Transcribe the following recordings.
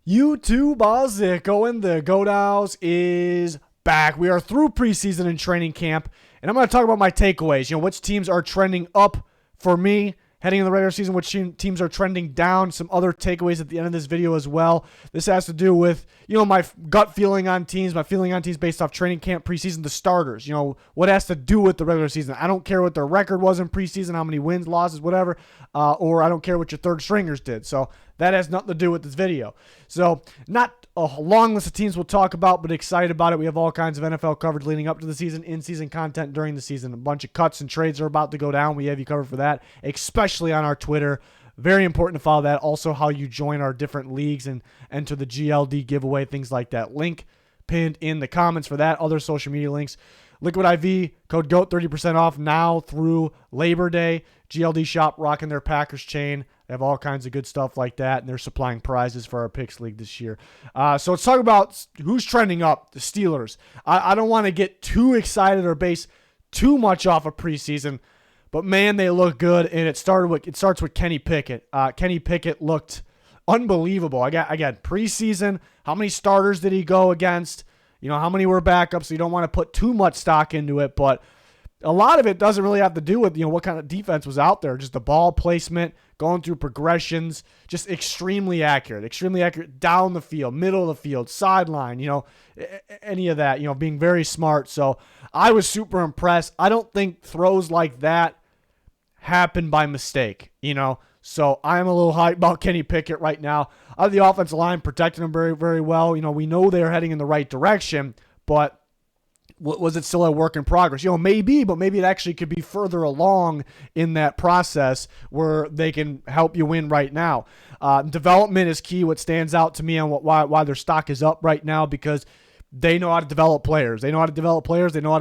YouTube Zico and the Godow's is back. We are through preseason and training camp, and I'm going to talk about my takeaways. Which teams are trending up for me heading in the regular season, which teams are trending down, some other takeaways at the end of this video as well. This has to do with, my gut feeling on teams, my feeling on teams based off training camp, preseason, the starters, what has to do with the regular season. I don't care what their record was in preseason, how many wins, losses, whatever, or I don't care what your third stringers did. So that has nothing to do with this video. So not a long list of teams we'll talk about, but excited about it. We have all kinds of NFL coverage leading up to the season, in-season content during the season. A bunch of cuts and trades are about to go down. We have you covered for that, especially on our Twitter. Very important to follow that. Also, how you join our different leagues and enter the GLD giveaway, things like that. Link pinned in the comments for that. Other social media links. Liquid IV, code GOAT, 30% off now through Labor Day. GLD shop rocking their Packers chain. They have all kinds of good stuff like that, and they're supplying prizes for our Picks League this year. So let's talk about who's trending up, the Steelers. I don't want to get too excited or base too much off of preseason, but, man, they look good, and it starts with Kenny Pickett. Kenny Pickett looked unbelievable. Again, preseason, how many starters did he go against? How many were backups? So you don't want to put too much stock into it, but a lot of it doesn't really have to do with, what kind of defense was out there. Just the ball placement, going through progressions, just extremely accurate down the field, middle of the field, sideline, any of that, being very smart. So I was super impressed. I don't think throws like that happen by mistake, So I'm a little hyped about Kenny Pickett right now. Out of the offensive line, protecting him very, very well. We know they're heading in the right direction, but was it still a work in progress? Maybe, but maybe it actually could be further along in that process where they can help you win right now. Development is key. What stands out to me and why their stock is up right now, because they know how to develop players. They know how to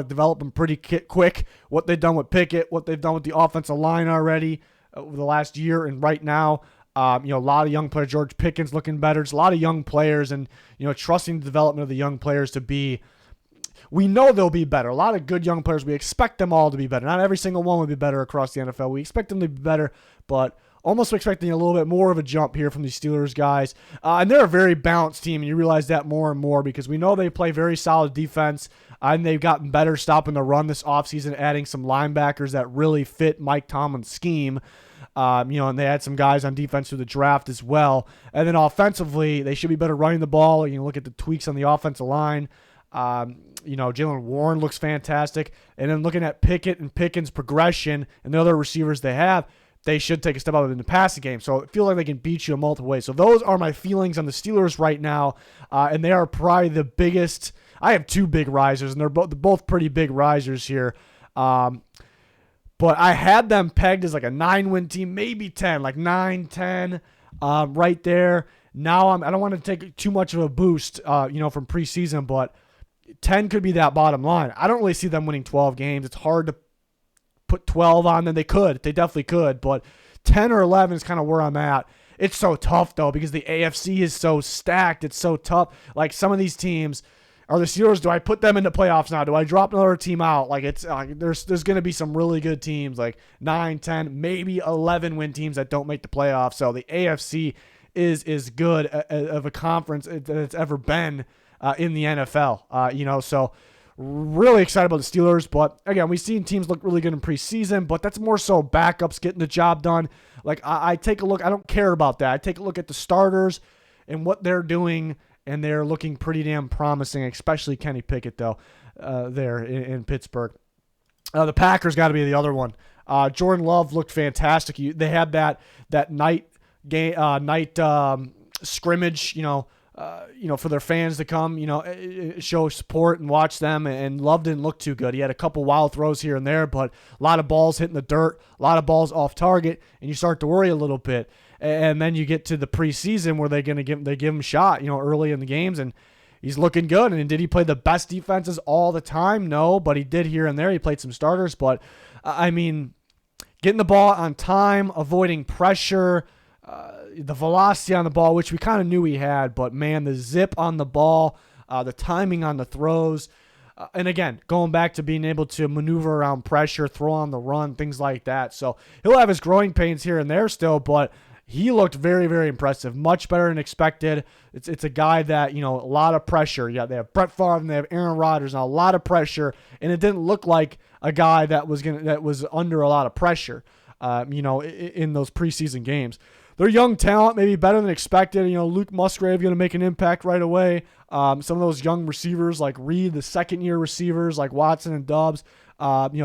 develop them pretty quick. What they've done with Pickett, what they've done with the offensive line already over the last year and right now. A lot of young players. George Pickens looking better. Just a lot of young players, and trusting the development of the young players to be. We know they'll be better. A lot of good young players. We expect them all to be better. Not every single one will be better across the NFL. We expect them to be better, but almost expecting a little bit more of a jump here from these Steelers guys. And they're a very balanced team, and you realize that more and more because we know they play very solid defense, and they've gotten better stopping the run this offseason, adding some linebackers that really fit Mike Tomlin's scheme. And they had some guys on defense through the draft as well. And then offensively, they should be better running the ball. Look at the tweaks on the offensive line. Jalen Warren looks fantastic. And then looking at Pickett and Pickens' progression and the other receivers they have, they should take a step up in the passing game. So I feel like they can beat you in multiple ways. So those are my feelings on the Steelers right now. And they are probably the biggest. I have two big risers, and they're both pretty big risers here. But I had them pegged as like a 9-win team, maybe 10, like 9, 10, right there. Now I don't want to take too much of a boost, from preseason, but 10 could be that bottom line. I don't really see them winning 12 games. It's hard to put 12 on them. They definitely could, but 10 or 11 is kind of where I'm at. It's so tough though, because the AFC is so stacked. It's so tough. Like some of these teams are the Steelers. Do I put them into playoffs now? Do I drop another team out? Like there's going to be some really good teams like 9, 10, maybe 11 win teams that don't make the playoffs. So the AFC is as good of a conference that it's ever been in the NFL. So really excited about the Steelers. But again, we've seen teams look really good in preseason, but that's more so backups getting the job done. Like I take a look. I don't care about that. I take a look at the starters and what they're doing, and they're looking pretty damn promising, especially Kenny Pickett, though, there in Pittsburgh. The Packers got to be the other one. Jordan Love looked fantastic. They had that night game, scrimmage, for their fans to come, show support and watch them. And Love didn't look too good. He had a couple wild throws here and there, but a lot of balls hitting the dirt, a lot of balls off target, and you start to worry a little bit. And then you get to the preseason where they give him a shot, early in the games, and he's looking good. And did he play the best defenses all the time? No, but he did here and there. He played some starters, but getting the ball on time, avoiding pressure, the velocity on the ball, which we kind of knew he had, but man, the zip on the ball, the timing on the throws, and again, going back to being able to maneuver around pressure, throw on the run, things like that. So he'll have his growing pains here and there still, but he looked very, very impressive, much better than expected. It's a guy that, a lot of pressure. Yeah, they have Brett Favre and they have Aaron Rodgers, and a lot of pressure, and it didn't look like a guy that was under a lot of pressure, in those preseason games. Their young talent maybe better than expected. Luke Musgrave going to make an impact right away. Some of those young receivers like Reed, the second-year receivers like Watson and Dobbs,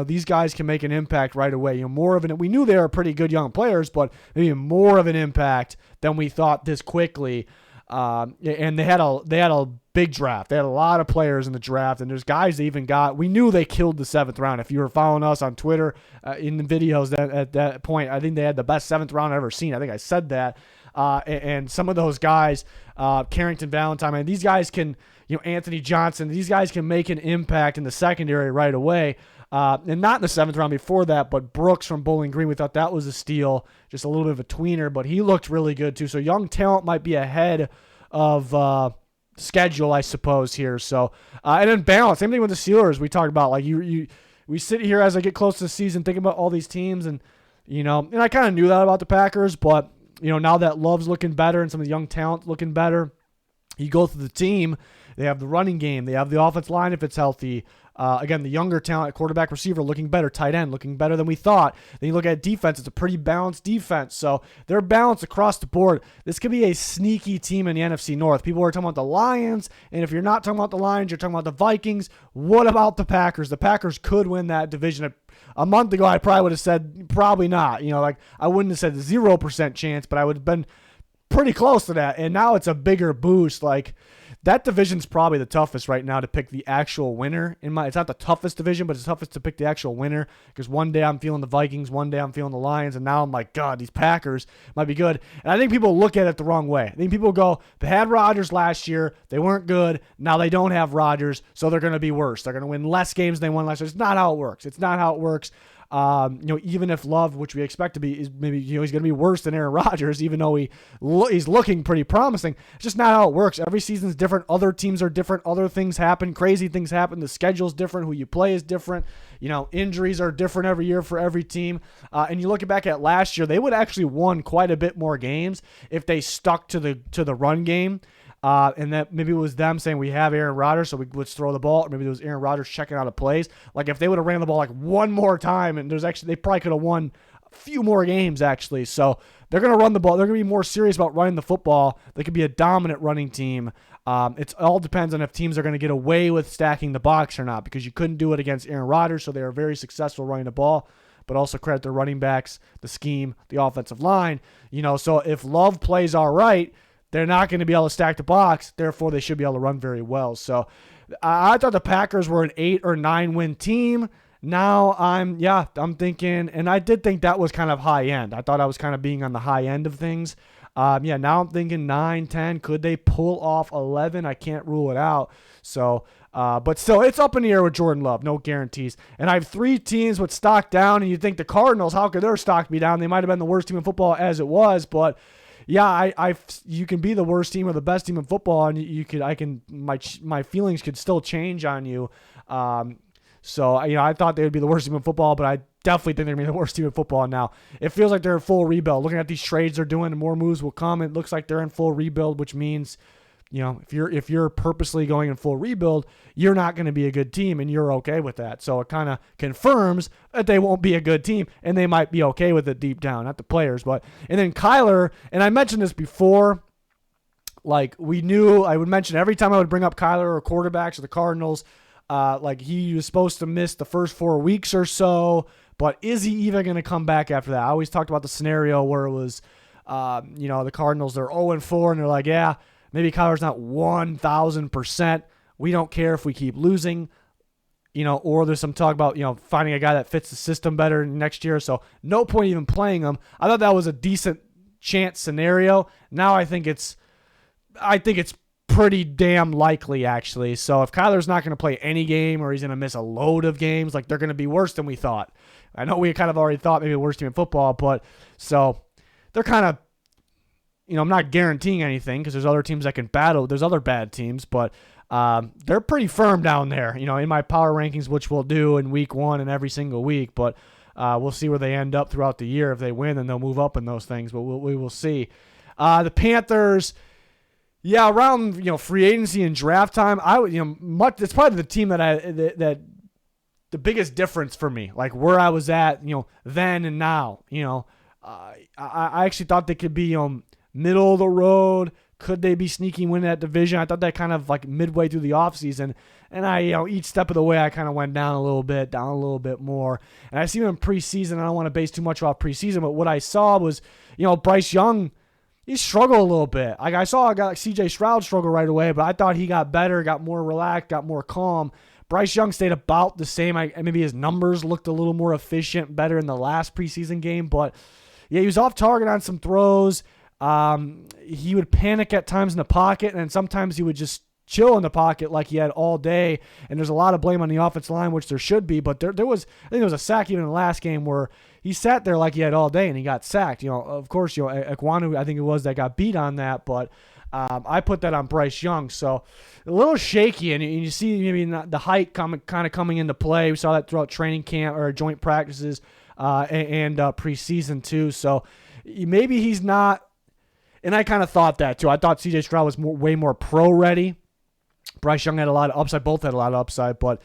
these guys can make an impact right away. More of an, we knew they were pretty good young players, but maybe more of an impact than we thought this quickly. And they had a big draft. They had a lot of players in the draft, and there's guys they even got. We knew they killed the 7th round. If you were following us on Twitter in the videos, that at that point, I think they had the best 7th round I've ever seen. I think I said that. And some of those guys, Carrington Valentine, and these guys can, Anthony Johnson, these guys can make an impact in the secondary right away. And not in the 7th round before that, but Brooks from Bowling Green, we thought that was a steal, just a little bit of a tweener, but he looked really good too. So young talent might be ahead of schedule, I suppose, here. So and then balance. Same thing with the Steelers. We talked about, like, we sit here as I get close to the season thinking about all these teams, and and I kind of knew that about the Packers, but now that Love's looking better and some of the young talent looking better, you go through the team. They have the running game. They have the offensive line if it's healthy. Again, the younger talent at quarterback, receiver looking better, tight end looking better than we thought. Then you look at defense, it's a pretty balanced defense. So they're balanced across the board. This could be a sneaky team in the NFC North. People are talking about the Lions, and if you're not talking about the Lions, you're talking about the Vikings. What about the Packers? The Packers could win that division. A month ago, I probably would have said probably not. I wouldn't have said 0% chance, but I would have been pretty close to that. And now it's a bigger boost. That division's probably the toughest right now to pick the actual winner. It's not the toughest division, but it's toughest to pick the actual winner, because one day I'm feeling the Vikings, one day I'm feeling the Lions, and now I'm like, God, these Packers might be good. And I think people look at it the wrong way. I think people go, they had Rodgers last year, they weren't good, now they don't have Rodgers, so they're going to be worse. They're going to win less games than they won last year. It's not how it works. It's not how it works. Even if Love, which we expect to be, is maybe he's going to be worse than Aaron Rodgers, even though he's looking pretty promising. It's just not how it works. Every season's different. Other teams are different. Other things happen. Crazy things happen. The schedule's different. Who you play is different. Injuries are different every year for every team. And you look back at last year, they would actually won quite a bit more games if they stuck to the run game. And that maybe it was them saying we have Aaron Rodgers, so let's throw the ball. Or maybe it was Aaron Rodgers checking out of plays. Like if they would have ran the ball like one more time, and they probably could have won a few more games actually. So they're going to run the ball. They're going to be more serious about running the football. They could be a dominant running team. It all depends on if teams are going to get away with stacking the box or not, because you couldn't do it against Aaron Rodgers, so they were very successful running the ball. But also credit their running backs, the scheme, the offensive line. So if Love plays all right, they're not going to be able to stack the box. Therefore, they should be able to run very well. So I thought the Packers were an 8 or 9 win team. Now I'm thinking, and I did think that was kind of high end. I thought I was kind of being on the high end of things. Now I'm thinking 9, 10. Could they pull off 11? I can't rule it out. So, but still, it's up in the air with Jordan Love. No guarantees. And I have 3 teams with stock down, and you think the Cardinals, how could their stock be down? They might have been the worst team in football as it was, but yeah, you can be the worst team or the best team in football, and my feelings could still change on you. So I thought they would be the worst team in football, but I definitely think they're going to be the worst team in football now. It feels like they're in full rebuild. Looking at these trades they're doing, more moves will come. It looks like they're in full rebuild, which means, if you're purposely going in full rebuild, you're not going to be a good team, and you're okay with that. So it kind of confirms that they won't be a good team, and they might be okay with it deep down, not the players. And then Kyler, and I mentioned this before, like I would mention every time I would bring up Kyler or quarterbacks or the Cardinals, like he was supposed to miss the first 4 weeks or so, but is he even going to come back after that? I always talked about the scenario where it was, the Cardinals, they're 0-4, and they're like, yeah, maybe Kyler's not 1,000%. We don't care if we keep losing, or there's some talk about, finding a guy that fits the system better next year. So no point even playing him. I thought that was a decent chance scenario. Now I think it's pretty damn likely, actually. So if Kyler's not going to play any game, or he's going to miss a load of games, like they're going to be worse than we thought. I know we kind of already thought maybe the worst team in football, but so they're kind of, I'm not guaranteeing anything because there's other teams that can battle. There's other bad teams, but they're pretty firm down there, in my power rankings, which we'll do in week 1 and every single week. But We'll see where they end up throughout the year. If they win, then they'll move up in those things, but we will see. The Panthers, yeah, around free agency and draft time, it's probably the team that the biggest difference for me, like where I was at, then and now. I actually thought they could be middle of the road. Could they be sneaking win that division? I thought that kind of like midway through the offseason. And each step of the way, I kind of went down a little bit more. And I see them in preseason. I don't want to base too much off preseason, but what I saw was, Bryce Young, he struggled a little bit. Like I saw a guy like C.J. Stroud struggle right away, but I thought he got better, got more relaxed, got more calm. Bryce Young stayed about the same. Maybe his numbers looked a little more efficient, better in the last preseason game. But, yeah, he was off target on some throws. He would panic at times in the pocket, and sometimes he would just chill in the pocket like he had all day. And there's a lot of blame on the offensive line, which there should be. But there was, I think there was a sack even in the last game where he sat there like he had all day and he got sacked. Of course, Ekwonu, I think it was, that got beat on that. But I put that on Bryce Young. So a little shaky, and you see maybe the height kind of coming into play. We saw that throughout training camp or joint practices and preseason too. So maybe he's not. And I kind of thought that too. I thought C.J. Stroud was way more pro ready. Bryce Young had a lot of upside. Both had a lot of upside, but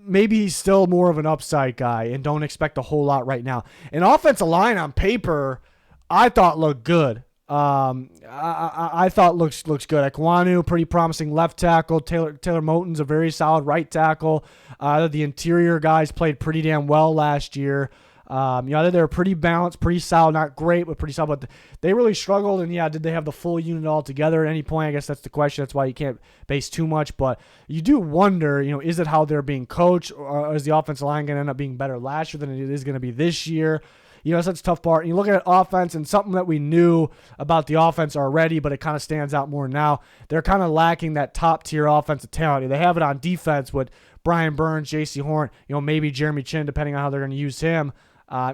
maybe he's still more of an upside guy, and don't expect a whole lot right now. An offensive line on paper, I thought looked good. I thought looks good. Ekwonu, pretty promising left tackle. Taylor Moton's a very solid right tackle. The interior guys played pretty damn well last year. They were pretty balanced, pretty solid, not great, but pretty solid. But they really struggled, and did they have the full unit all together at any point? I guess that's the question. That's why you can't base too much. But you do wonder, is it how they're being coached, or is the offensive line going to end up being better last year than it is going to be this year? That's a tough part. And you look at offense, and something that we knew about the offense already, but it kind of stands out more now. They're kind of lacking that top-tier offensive talent. They have it on defense with Brian Burns, J.C. Horn, maybe Jeremy Chin, depending on how they're going to use him.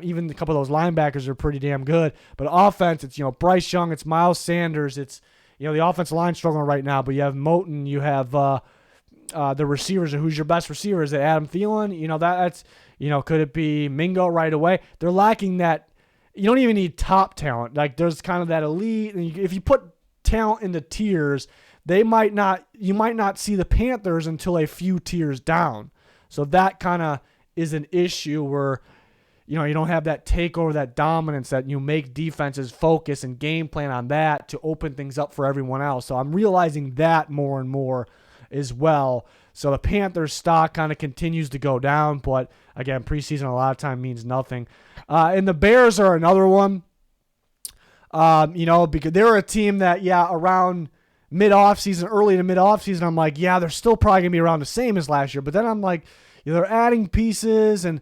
Even a couple of those linebackers are pretty damn good. But offense, it's Bryce Young, it's Miles Sanders, it's the offensive line struggling right now. But you have Moton, you have the receivers. And who's your best receiver? Is it Adam Thielen? That's could it be Mingo right away? They're lacking that. You don't even need top talent. Like there's kind of that elite. And if you put talent into tiers, you might not see the Panthers until a few tiers down. So that kind of is an issue where. You don't have that takeover, that dominance that you make defenses focus and game plan on that to open things up for everyone else. So I'm realizing that more and more as well. So the Panthers stock kind of continues to go down, but again, preseason a lot of time means nothing. And the Bears are another one, because they're a team that, around mid-offseason, early to mid-offseason, I'm like, they're still probably going to be around the same as last year. But then I'm like, they're adding pieces and,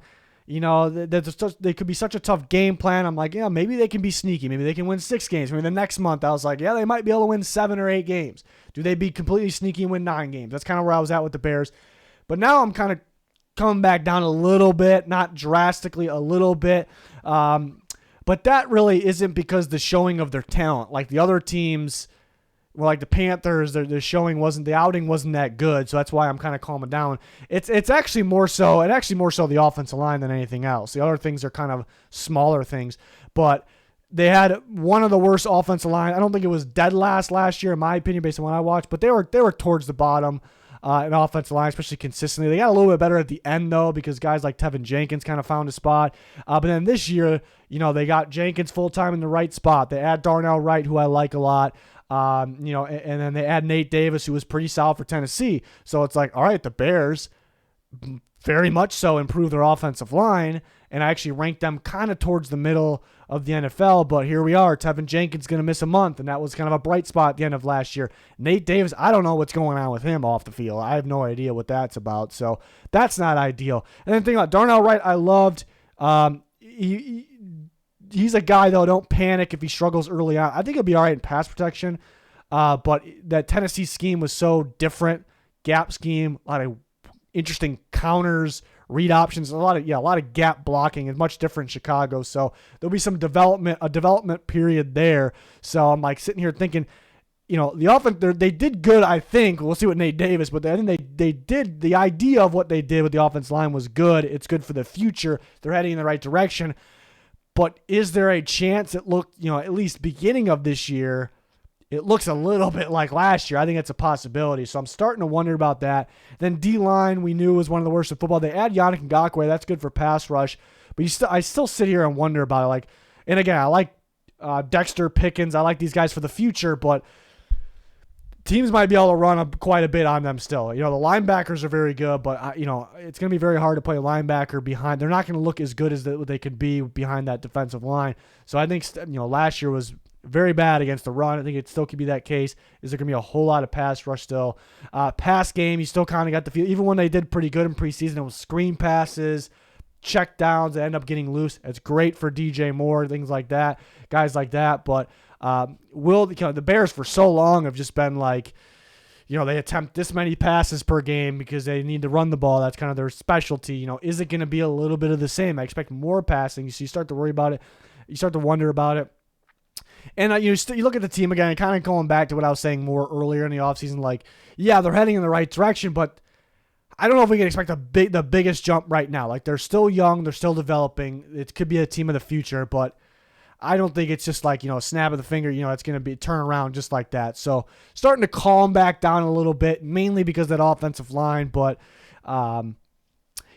they could be such a tough game plan. I'm like, maybe they can be sneaky. Maybe they can win 6 games. Maybe the next month I was like, they might be able to win 7 or 8 games. Do they be completely sneaky and win 9 games? That's kind of where I was at with the Bears. But now I'm kind of coming back down a little bit, not drastically, a little bit. But that really isn't because the showing of their talent. Like the other teams, like the Panthers, the outing wasn't that good, so that's why I'm kind of calming down. It's actually more so the offensive line than anything else. The other things are kind of smaller things, but they had one of the worst offensive line. I don't think it was dead last year, in my opinion, based on what I watched, but they were towards the bottom in offensive line, especially consistently. They got a little bit better at the end though, because guys like Tevin Jenkins kind of found a spot. But then this year, they got Jenkins full time in the right spot. They add Darnell Wright, who I like a lot. And then they add Nate Davis, who was pretty solid for Tennessee. So it's like, all right, the Bears very much so improved their offensive line, and I actually ranked them kind of towards the middle of the NFL. But here we are. Tevin Jenkins going to miss a month, and that was kind of a bright spot at the end of last year. Nate Davis, I don't know what's going on with him off the field. I have no idea what that's about. So that's not ideal. And then think about Darnell Wright, I loved. He's a guy, though, don't panic if he struggles early on. I think he'll be all right in pass protection. But that Tennessee scheme was so different. Gap scheme, a lot of interesting counters, read options, a lot of gap blocking. It's much different in Chicago. So there'll be a development period there. So I'm like sitting here thinking, the offense, they did good, I think. We'll see what Nate Davis, but I think they did, the idea of what they did with the offensive line was good. It's good for the future. They're heading in the right direction. But is there a chance it looked, at least beginning of this year, it looks a little bit like last year? I think it's a possibility. So I'm starting to wonder about that. Then D-line, we knew was one of the worst in football. They add Yannick Ngakoue. That's good for pass rush. But I still sit here and wonder about it. And again, I like Dexter, Pickens. I like these guys for the future, but teams might be able to run up quite a bit on them still. The linebackers are very good, but it's going to be very hard to play a linebacker behind. They're not going to look as good as they could be behind that defensive line. So I think last year was very bad against the run. I think it still could be that case. Is there going to be a whole lot of pass rush still? Pass game, you still kind of got the feel. Even when they did pretty good in preseason, it was screen passes, check downs that end up getting loose. It's great for DJ Moore, things like that, guys like that. But the Bears for so long have just been like, they attempt this many passes per game because they need to run the ball. That's kind of their specialty. Is it going to be a little bit of the same? I expect more passing. So you start to worry about it. You start to wonder about it. And you look at the team again, kind of going back to what I was saying more earlier in the offseason. They're heading in the right direction, but I don't know if we can expect the biggest jump right now. They're still young, they're still developing. It could be a team of the future, but I don't think it's just a snap of the finger, it's going to be turn around just like that. So starting to calm back down a little bit, mainly because of that offensive line, but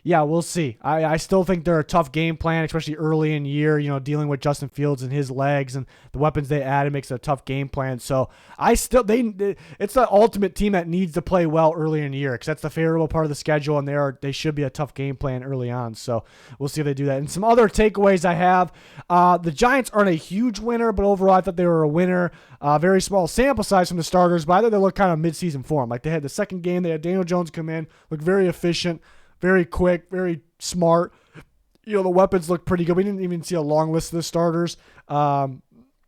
we'll see. I still think they're a tough game plan, especially early in year, dealing with Justin Fields and his legs and the weapons they added makes it a tough game plan. So it's the ultimate team that needs to play well early in the year because that's the favorable part of the schedule, and they should be a tough game plan early on. So we'll see if they do that. And some other takeaways I have, the Giants aren't a huge winner, but overall I thought they were a winner. Very small sample size from the starters, but I thought they looked kind of midseason form. They had the second game, they had Daniel Jones come in, looked very efficient, very quick, very smart. The weapons look pretty good. We didn't even see a long list of the starters. And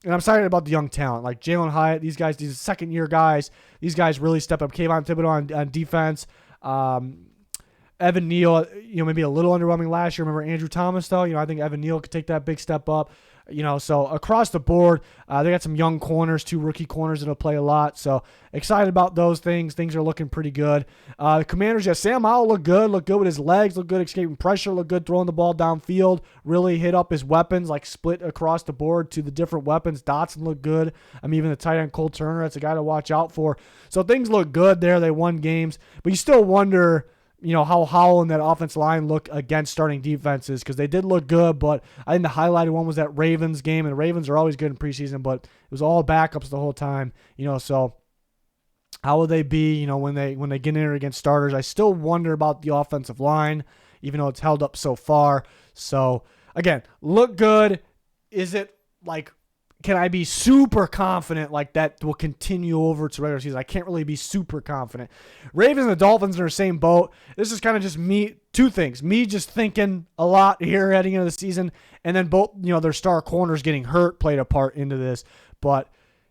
I'm excited about the young talent. Like Jalen Hyatt, these second-year guys, these guys really step up. Kayvon Thibodeau on defense. Evan Neal, maybe a little underwhelming last year. Remember Andrew Thomas, though? I think Evan Neal could take that big step up. So across the board, they got some young corners, 2 rookie corners that'll play a lot. So excited about those things. Things are looking pretty good. The Commanders, Sam Howell looked good with his legs, looked good escaping pressure, looked good throwing the ball downfield, really hit up his weapons, split across the board to the different weapons. Dotson looked good. Even the tight end Cole Turner, that's a guy to watch out for. So things look good there. They won games, but you still wonder how Howell and that offensive line look against starting defenses because they did look good, but I think the highlighted one was that Ravens game, and the Ravens are always good in preseason, but it was all backups the whole time, so how will they be, when they get in there against starters? I still wonder about the offensive line, even though it's held up so far. So, again, look good. Is it can I be super confident that will continue over to regular season? I can't really be super confident. Ravens and the Dolphins are in the same boat. This is kind of just me, 2 things. Me just thinking a lot here heading into the season, and then both, their star corners getting hurt played a part into this. But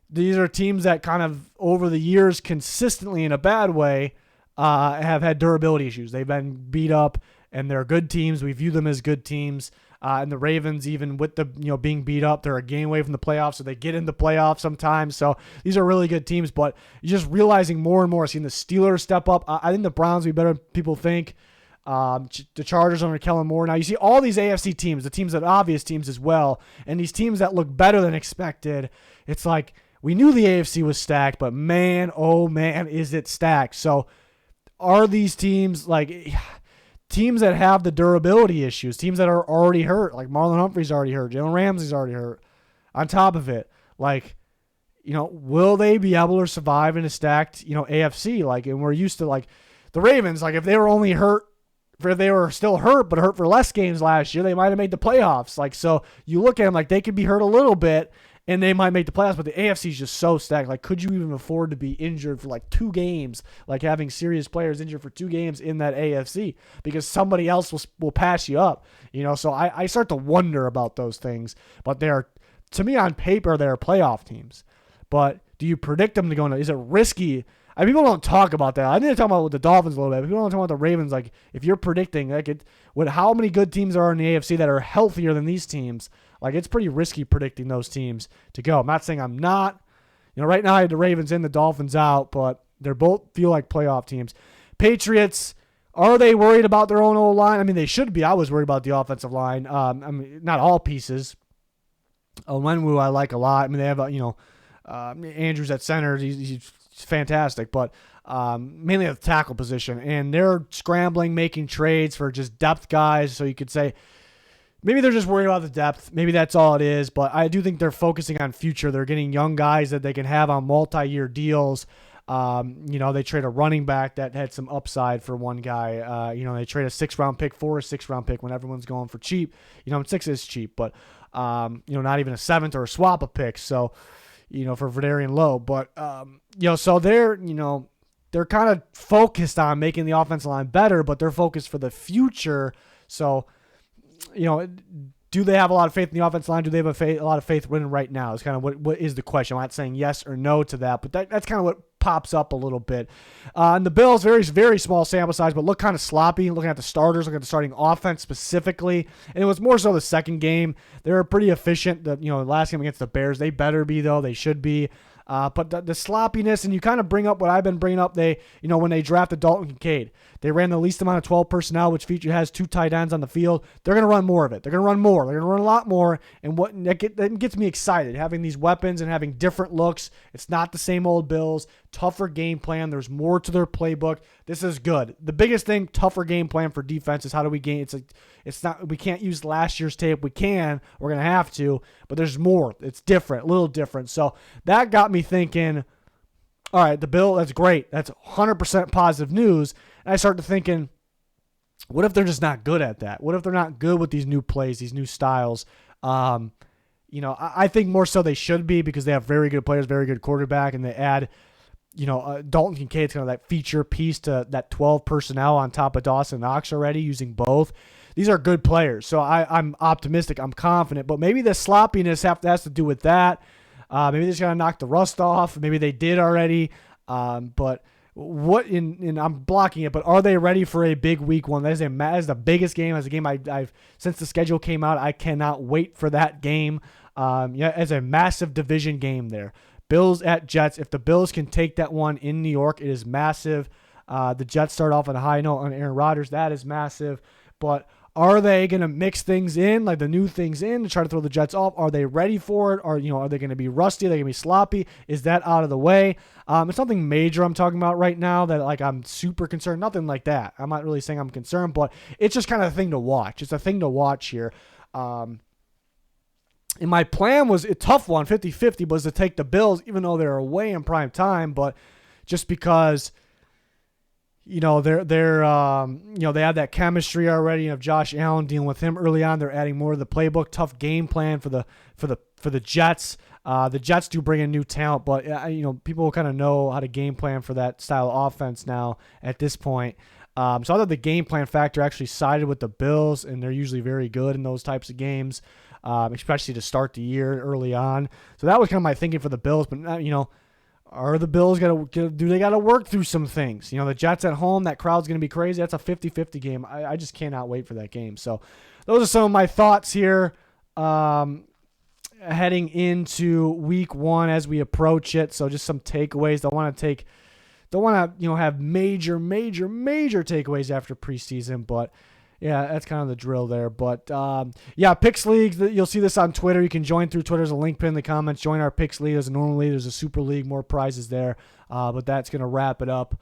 these are teams that kind of over the years consistently in a bad way have had durability issues. They've been beat up, and they're good teams. We view them as good teams. And the Ravens, even with the being beat up, they're a game away from the playoffs, so they get in the playoffs sometimes. So these are really good teams, but you're just realizing more and more, seeing the Steelers step up. I think the Browns will be better than people think. The Chargers under Kellen Moore. Now you see all these AFC teams, the teams that are obvious teams as well, and these teams that look better than expected. It's like we knew the AFC was stacked, but man, oh man, is it stacked. So are these teams teams that have the durability issues, teams that are already hurt, like Marlon Humphrey's already hurt, Jalen Ramsey's already hurt. On top of it, will they be able to survive in a stacked, AFC? And we're used to the Ravens, if they were only hurt, if they were still hurt, but hurt for less games last year, they might have made the playoffs. So you look at them they could be hurt a little bit, and they might make the playoffs, but the AFC is just so stacked. Could you even afford to be injured for 2 games? Having serious players injured for 2 games in that AFC because somebody else will pass you up. So I start to wonder about those things. But to me, on paper, they're playoff teams. But do you predict them to go into? Is it risky? People don't talk about that. I need to talk about the Dolphins a little bit. People don't talk about the Ravens. If you're predicting, how many good teams are in the AFC that are healthier than these teams? It's pretty risky predicting those teams to go. I'm not saying I'm not. Right now I had the Ravens in, the Dolphins out, but they both feel like playoff teams. Patriots, are they worried about their own O-line? I mean, they should be. I was worried about the offensive line. I mean, not all pieces. Onwenu I like a lot. I mean, they have, Andrews at center. He's fantastic, but mainly at the tackle position. And they're scrambling, making trades for just depth guys. So you could say maybe they're just worried about the depth. Maybe that's all it is. But I do think they're focusing on future. They're getting young guys that they can have on multi-year deals. They trade a running back that had some upside for one guy. They trade a 6th-round pick for a 6th-round pick when everyone's going for cheap. 6 is cheap, but not even a 7th or a swap a pick. So, for Verdarian Lowe, but so they're kind of focused on making the offensive line better, but they're focused for the future. So, do they have a lot of faith in the offensive line? Do they have a lot of faith winning right now? Is kind of what is the question. I'm not saying yes or no to that, but that's kind of what pops up a little bit. And the Bills, very, very small sample size, but look kind of sloppy, looking at the starters, looking at the starting offense specifically. And it was more so the second game. They were pretty efficient. The last game against the Bears, they better be, though. They should be. But the sloppiness, and you kind of bring up what I've been bringing up, when they drafted Dalton Kincaid, they ran the least amount of 12 personnel, which has 2 tight ends on the field. They're going to run more of it. They're going to run more. They're going to run a lot more. And that gets me excited, having these weapons and having different looks. It's not the same old Bills. Tougher game plan. There's more to their playbook. This is good. The biggest thing, tougher game plan for defense is how do we gain? We can't use last year's tape. We can. We're going to have to. But there's more. It's different, a little different. So that got me thinking, all right, the Bill, that's great. That's 100% positive news. And I started thinking, what if they're just not good at that? What if they're not good with these new plays, these new styles? I think more so they should be, because they have very good players, very good quarterback, and they add, Dalton Kincaid's kind of that feature piece to that 12 personnel on top of Dawson Knox already, using both. These are good players, so I'm optimistic. I'm confident, but maybe the sloppiness has to do with that. Maybe they just got to knock the rust off. Maybe they did already. But I'm blocking it, but are they ready for a big week one? That is the biggest game. As a game I've since the schedule came out, I cannot wait for that game. As a massive division game there. Bills at Jets. If the Bills can take that one in New York, it is massive. The Jets start off on a high note on Aaron Rodgers. That is massive. But are they going to mix things in, like the new things in, to try to throw the Jets off? Are they ready for it? Or, are they going to be rusty? Are they going to be sloppy? Is that out of the way? It's nothing major I'm talking about right now that I'm super concerned. Nothing like that. I'm not really saying I'm concerned, but it's just kind of a thing to watch. It's a thing to watch here. And my plan was a tough one, 50-50, was to take the Bills, even though they're away in prime time, but just because they have that chemistry already of Josh Allen dealing with him early on. They're adding more to the playbook. Tough game plan for the Jets. The Jets do bring in new talent, but people kind of know how to game plan for that style of offense now at this point. So I thought the game plan factor actually sided with the Bills, and they're usually very good in those types of games, especially to start the year early on. So that was kind of my thinking for the Bills, but are the Bills do they got to work through some things? The Jets at home, that crowd's going to be crazy. That's a 50-50 game. I just cannot wait for that game. So those are some of my thoughts here heading into week one as we approach it. So just some takeaways. Don't want to have major takeaways after preseason, but yeah, that's kind of the drill there. But Picks League, you'll see this on Twitter. You can join through Twitter. There's a link pin in the comments. Join our Picks League. There's a normal league. There's a super league. More prizes there. But that's going to wrap it up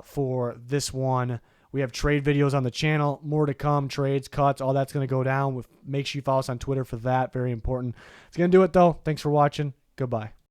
for this one. We have trade videos on the channel. More to come. Trades, cuts, all that's going to go down. Make sure you follow us on Twitter for that. Very important. It's going to do it, though. Thanks for watching. Goodbye.